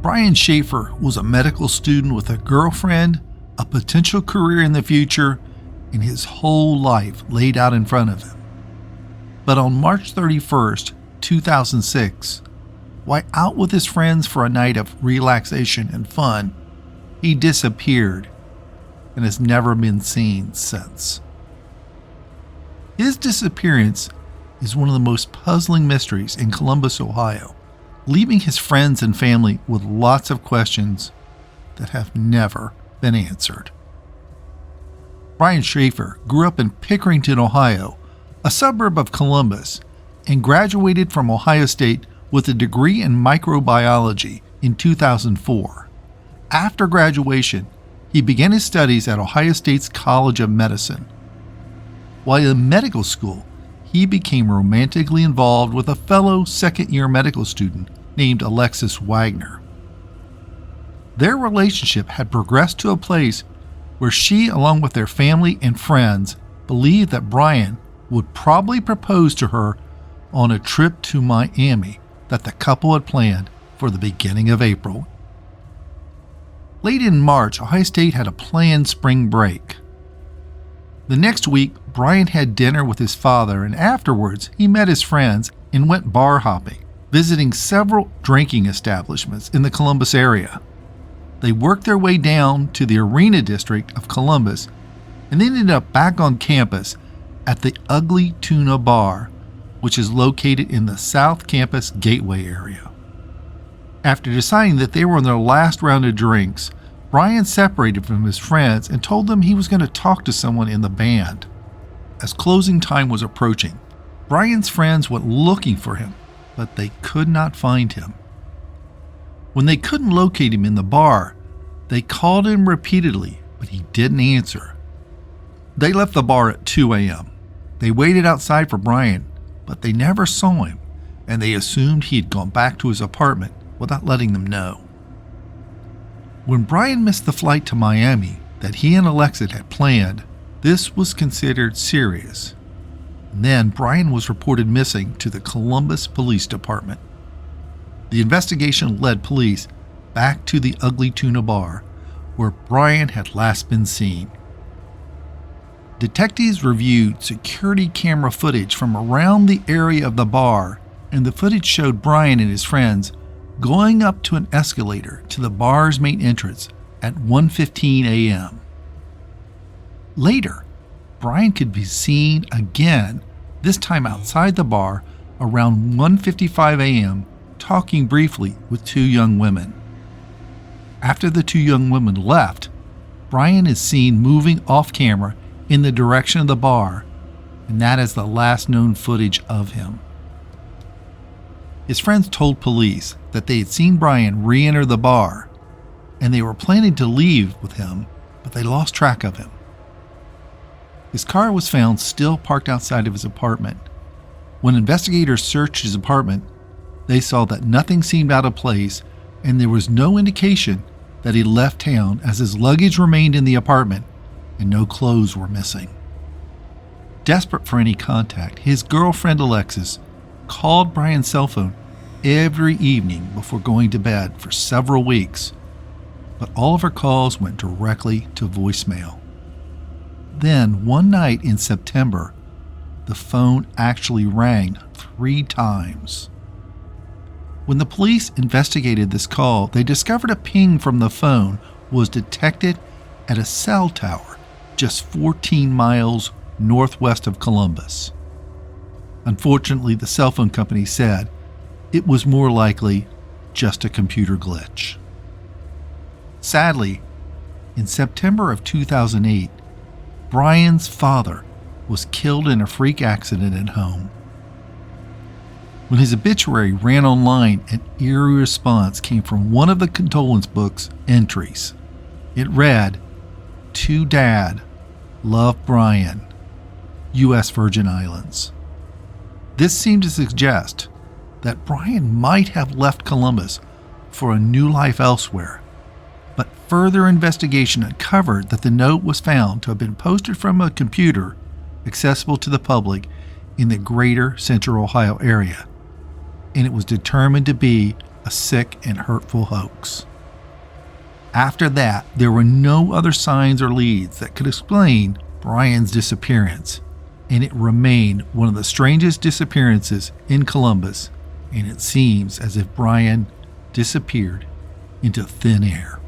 Brian Shaffer was a medical student with a girlfriend, a potential career in the future, and his whole life laid out in front of him. But on March 31st, 2006, while out with his friends for a night of relaxation and fun, he disappeared and has never been seen since. His disappearance is one of the most puzzling mysteries in Columbus, Ohio, leaving his friends and family with lots of questions that have never been answered. Brian Shaffer grew up in Pickerington, Ohio, a suburb of Columbus, and graduated from Ohio State with a degree in microbiology in 2004. After graduation, he began his studies at Ohio State's College of Medicine. While in medical school, he became romantically involved with a fellow second-year medical student named Alexis Wagner. Their relationship had progressed to a place where she, along with their family and friends, believed that Brian would probably propose to her on a trip to Miami that the couple had planned for the beginning of April. Late in March, Ohio State had a planned spring break. The next week, Brian had dinner with his father, and afterwards he met his friends and went bar hopping, visiting several drinking establishments in the Columbus area. They worked their way down to the Arena District of Columbus and then ended up back on campus at the Ugly Tuna Bar, which is located in the South Campus Gateway area. After deciding that they were on their last round of drinks, Brian separated from his friends and told them he was going to talk to someone in the band. As closing time was approaching, Brian's friends went looking for him, but they could not find him. When they couldn't locate him in the bar, they called him repeatedly, but he didn't answer. They left the bar at 2 a.m. They waited outside for Brian, but they never saw him, and they assumed he had gone back to his apartment without letting them know. When Brian missed the flight to Miami that he and Alexis had planned, this was considered serious. And then Brian was reported missing to the Columbus Police Department. The investigation led police back to the Ugly Tuna Bar, where Brian had last been seen. Detectives reviewed security camera footage from around the area of the bar, and the footage showed Brian and his friends going up to an escalator to the bar's main entrance at 1:15 a.m. Later, Brian could be seen again, this time outside the bar around 1:55 a.m., talking briefly with two young women. After the two young women left, Brian is seen moving off camera in the direction of the bar, and that is the last known footage of him. His friends told police that they had seen Brian re-enter the bar, and they were planning to leave with him, but they lost track of him. His car was found still parked outside of his apartment. When investigators searched his apartment, they saw that nothing seemed out of place, and there was no indication that he left town, as his luggage remained in the apartment and no clothes were missing. Desperate for any contact, his girlfriend Alexis called Brian's cell phone every evening before going to bed for several weeks, but all of her calls went directly to voicemail. Then, one night in September, the phone actually rang 3 times. When the police investigated this call, they discovered a ping from the phone was detected at a cell tower just 14 miles northwest of Columbus. Unfortunately, the cell phone company said it was more likely just a computer glitch. Sadly, in September of 2008, Brian's father was killed in a freak accident at home. When his obituary ran online, an eerie response came from one of the condolence book's entries. It read, "To Dad, love Brian, U.S. Virgin Islands." This seemed to suggest that Brian might have left Columbus for a new life elsewhere, but further investigation uncovered that the note was found to have been posted from a computer accessible to the public in the greater Central Ohio area, and it was determined to be a a sick and hurtful hoax. After that, there were no other signs or leads that could explain Brian's disappearance, and it remained one of the strangest disappearances in Columbus, and it seems as if Brian disappeared into thin air.